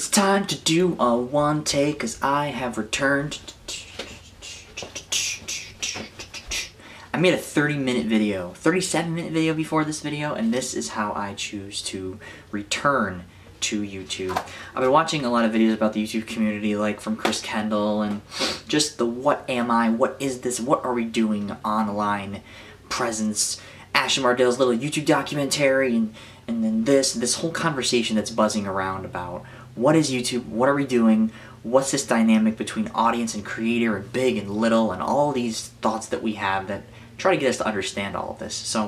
It's time to do a one take, cause I have returned. I made a 30-minute video, 37-minute video before this video, and this is how I choose to return to YouTube. I've been watching a lot of videos about the YouTube community, like from Chris Kendall, and just the what am I, what is this, what are we doing online presence, Ashton Mardell's little YouTube documentary, and then this whole conversation that's buzzing around about what is YouTube, what are we doing, what's this dynamic between audience and creator and big and little, and all these thoughts that we have that try to get us to understand all of this. So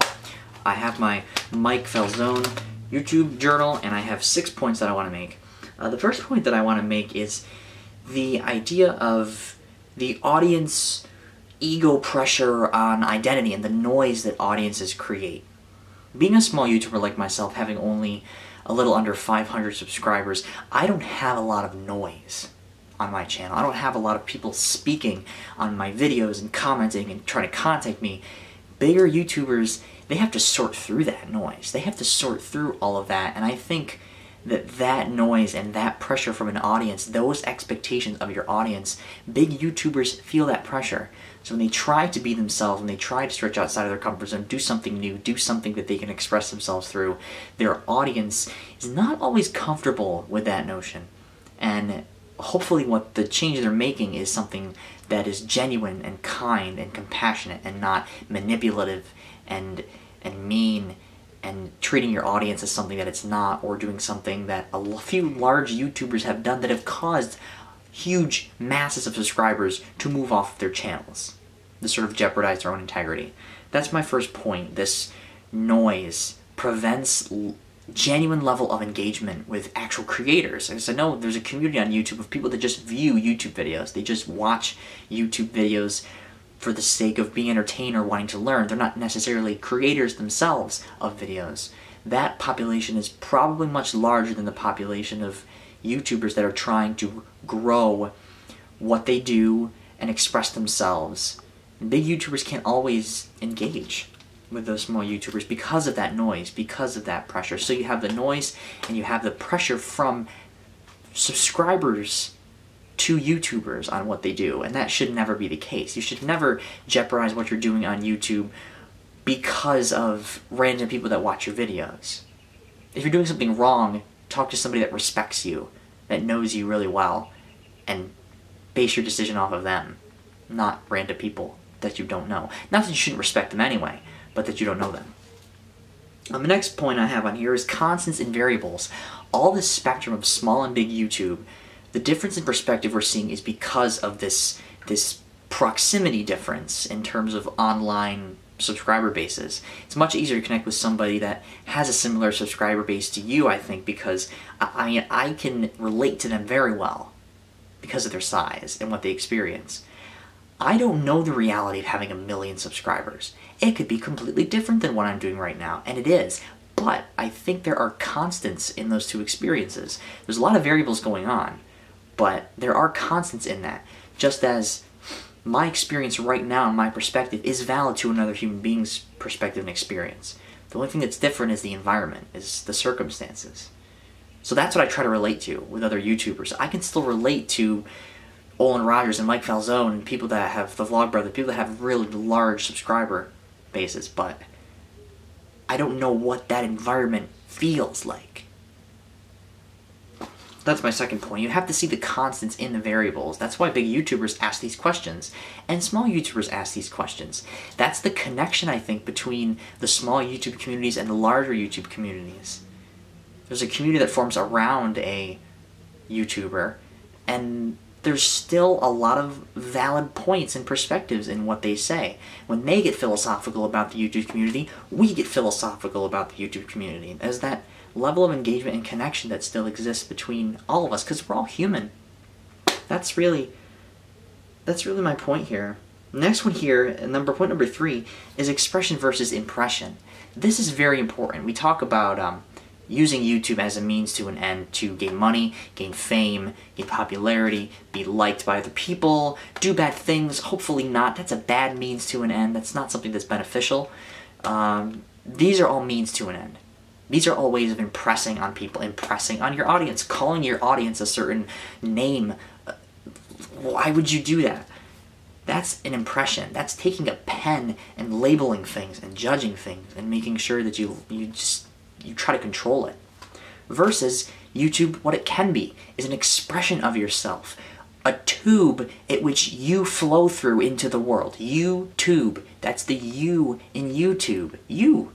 I have my Mike Falzone YouTube journal, and I have 6 points that I want to make. The first point that I want to make is the idea of the audience ego pressure on identity and the noise that audiences create. Being a small YouTuber like myself, having only a little under 500 subscribers, I don't have a lot of noise on my channel. I don't have a lot of people speaking on my videos and commenting and trying to contact me. Bigger YouTubers, they have to sort through that noise. They have to sort through all of that, and I think that noise and that pressure from an audience, those expectations of your audience, big YouTubers feel that pressure. So when they try to be themselves, when they try to stretch outside of their comfort zone, do something new, do something that they can express themselves through, their audience is not always comfortable with that notion. And hopefully what the change they're making is something that is genuine and kind and compassionate and not manipulative and mean and treating your audience as something that it's not, or doing something that a few large YouTubers have done that have caused huge masses of subscribers to move off their channels, to sort of jeopardize their own integrity. That's my first point. This noise prevents genuine level of engagement with actual creators. Because I know there's a community on YouTube of people that just view YouTube videos. They just watch YouTube videos for the sake of being entertained or wanting to learn. They're not necessarily creators themselves of videos. That population is probably much larger than the population of YouTubers that are trying to grow what they do and express themselves. And big YouTubers can't always engage with those small YouTubers because of that noise, because of that pressure. So you have the noise and you have the pressure from subscribers to YouTubers on what they do, and that should never be the case. You should never jeopardize what you're doing on YouTube because of random people that watch your videos. If you're doing something wrong, talk to somebody that respects you, that knows you really well, and base your decision off of them, not random people that you don't know. Not that you shouldn't respect them anyway, but that you don't know them. The next point I have on here is constants and variables. All this spectrum of small and big YouTube, the difference in perspective we're seeing is because of this proximity difference in terms of online subscriber bases. It's much easier to connect with somebody that has a similar subscriber base to you, I think, because I can relate to them very well because of their size and what they experience. I don't know the reality of having 1 million subscribers. It could be completely different than what I'm doing right now, and it is. But I think there are constants in those two experiences. There's a lot of variables going on, but there are constants in that. Just as my experience right now and my perspective is valid to another human being's perspective and experience. The only thing that's different is the environment, is the circumstances. So that's what I try to relate to with other YouTubers. I can still relate to Olin Rogers and Mike Falzone and people that have the Vlogbrother, people that have really large subscriber bases, but I don't know what that environment feels like. That's my second point. You have to see the constants in the variables. That's why big YouTubers ask these questions, and small YouTubers ask these questions. That's the connection, I think, between the small YouTube communities and the larger YouTube communities. There's a community that forms around a YouTuber, and there's still a lot of valid points and perspectives in what they say. When they get philosophical about the YouTube community, we get philosophical about the YouTube community. There's that level of engagement and connection that still exists between all of us, because we're all human. That's really my point here. Next one here, point number 3, is expression versus impression. This is very important. We talk about using YouTube as a means to an end to gain money, gain fame, gain popularity, be liked by other people, do bad things, hopefully not. That's a bad means to an end. That's not something that's beneficial. These are all means to an end. These are all ways of impressing on people, impressing on your audience, calling your audience a certain name. Why would you do that? That's an impression. That's taking a pen and labeling things and judging things and making sure that you try to control it. Versus YouTube, what it can be is an expression of yourself, a tube at which you flow through into the world. YouTube. That's the you in YouTube. You.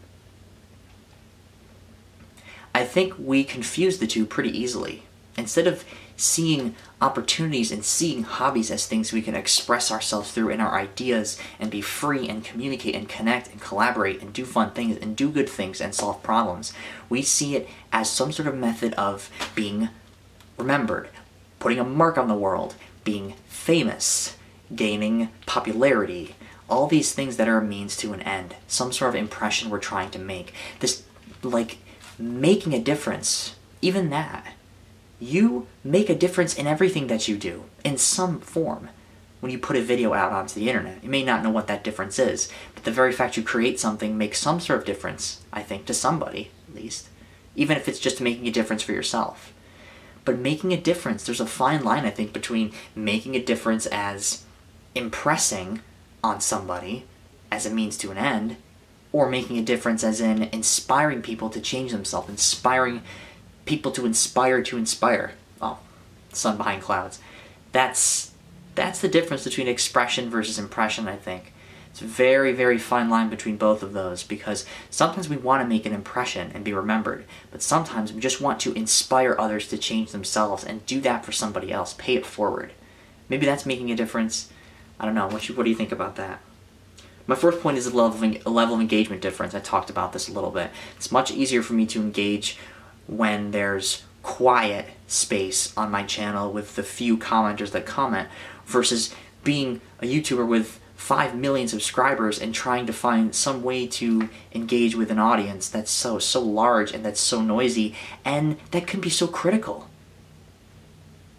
I think we confuse the two pretty easily. Instead of seeing opportunities and seeing hobbies as things we can express ourselves through in our ideas and be free and communicate and connect and collaborate and do fun things and do good things and solve problems, we see it as some sort of method of being remembered, putting a mark on the world, being famous, gaining popularity, all these things that are a means to an end, some sort of impression we're trying to make. This, like, making a difference, even that. You make a difference in everything that you do, in some form. When you put a video out onto the internet, you may not know what that difference is, but the very fact you create something makes some sort of difference, I think, to somebody, at least. Even if it's just making a difference for yourself. But making a difference, there's a fine line, I think, between making a difference as impressing on somebody as a means to an end, or making a difference as in inspiring people to change themselves, inspiring people to inspire. Oh, sun behind clouds. That's the difference between expression versus impression, I think. It's a very, very fine line between both of those, because sometimes we want to make an impression and be remembered, but sometimes we just want to inspire others to change themselves and do that for somebody else, pay it forward. Maybe that's making a difference. I don't know. What do you think about that? My fourth point is a level of engagement difference. I talked about this a little bit. It's much easier for me to engage when there's quiet space on my channel with the few commenters that comment, versus being a YouTuber with 5 million subscribers and trying to find some way to engage with an audience that's so large and that's so noisy and that can be so critical.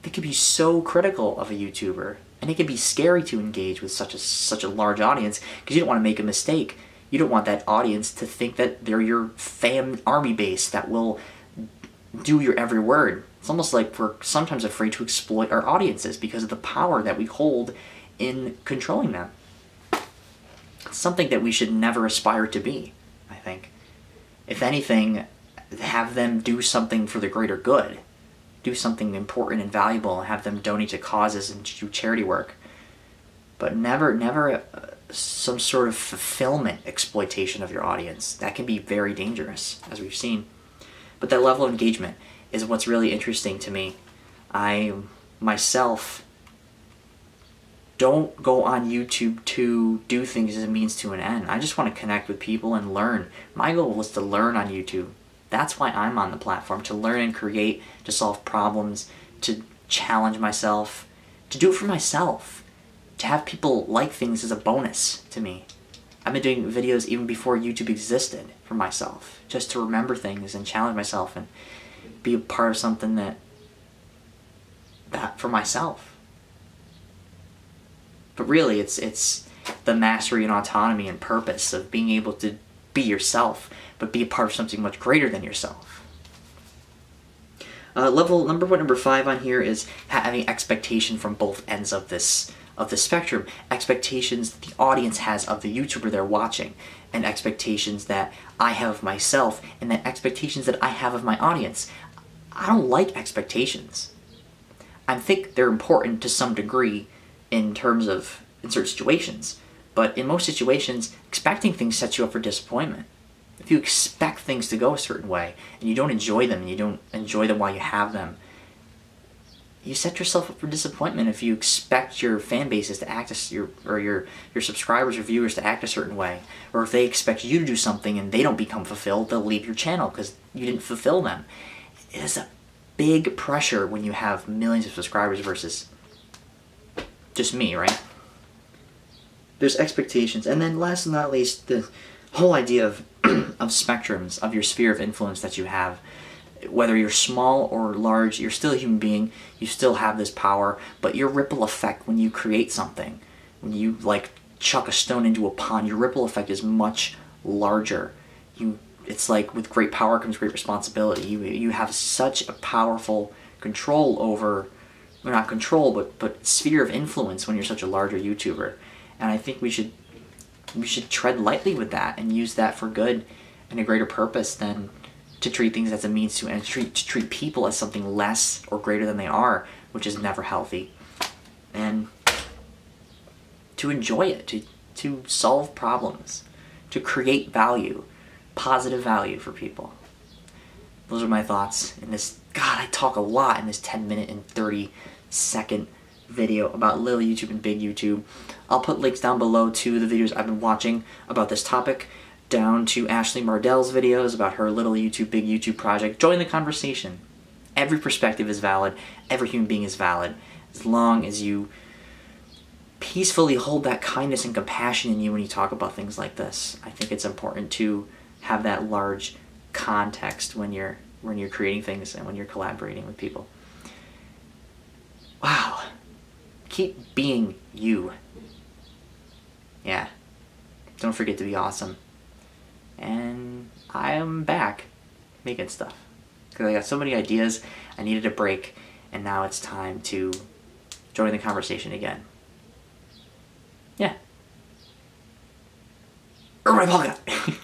They can be so critical of a YouTuber, and it can be scary to engage with such a large audience because you don't want to make a mistake. You don't want that audience to think that they're your fan army base that will do your every word. It's almost like we're sometimes afraid to exploit our audiences because of the power that we hold in controlling them. It's something that we should never aspire to be, I think. If anything, have them do something for the greater good. Do something important and valuable and have them donate to causes and do charity work. But never some sort of fulfillment exploitation of your audience. That can be very dangerous, as we've seen. But that level of engagement is what's really interesting to me. I, myself, don't go on YouTube to do things as a means to an end. I just want to connect with people and learn. My goal was to learn on YouTube. That's why I'm on the platform, to learn and create, to solve problems, to challenge myself, to do it for myself, to have people like things as a bonus to me. I've been doing videos even before YouTube existed for myself, just to remember things and challenge myself and be a part of something that for myself. But really, it's the mastery and autonomy and purpose of being able to be yourself, but be a part of something much greater than yourself. Number 5 on here is having expectation from both ends of the spectrum. Expectations the audience has of the YouTuber they're watching, and expectations that I have of myself, and then expectations that I have of my audience. I don't like expectations. I think they're important to some degree in terms of in certain situations, but in most situations, expecting things sets you up for disappointment. If you expect things to go a certain way, and you don't enjoy them, and you don't enjoy them while you have them, you set yourself up for disappointment if you expect your fan bases to act your subscribers or viewers to act a certain way, or if they expect you to do something and they don't become fulfilled, they'll leave your channel because you didn't fulfill them. It is a big pressure when you have millions of subscribers versus just me, right? There's expectations, and then last but not least, the whole idea of of spectrums, of your sphere of influence that you have. Whether you're small or large, you're still a human being, you still have this power, but your ripple effect when you create something, when you like chuck a stone into a pond, your ripple effect is much larger. it's like with great power comes great responsibility. You have such a powerful control over, well, not control, but sphere of influence when you're such a larger YouTuber. And I think we should tread lightly with that and use that for good and a greater purpose than to treat things as a means to, and to treat people as something less or greater than they are, which is never healthy. And to enjoy it, to solve problems, to create value, positive value for people. Those are my thoughts in this. God, I talk a lot in this 10-minute and 30-second video about little YouTube and big YouTube. I'll put links down below to the videos I've been watching about this topic, down to Ashley Mardell's videos about her little YouTube, big YouTube project. Join the conversation. Every perspective is valid. Every human being is valid. As long as you peacefully hold that kindness and compassion in you when you talk about things like this. I think it's important to have that large context when you're creating things and when you're collaborating with people. Wow. Keep being you. Yeah. Don't forget to be awesome. And I am back making stuff. Because I got so many ideas, I needed a break, and now it's time to join the conversation again. Yeah. MattPalka.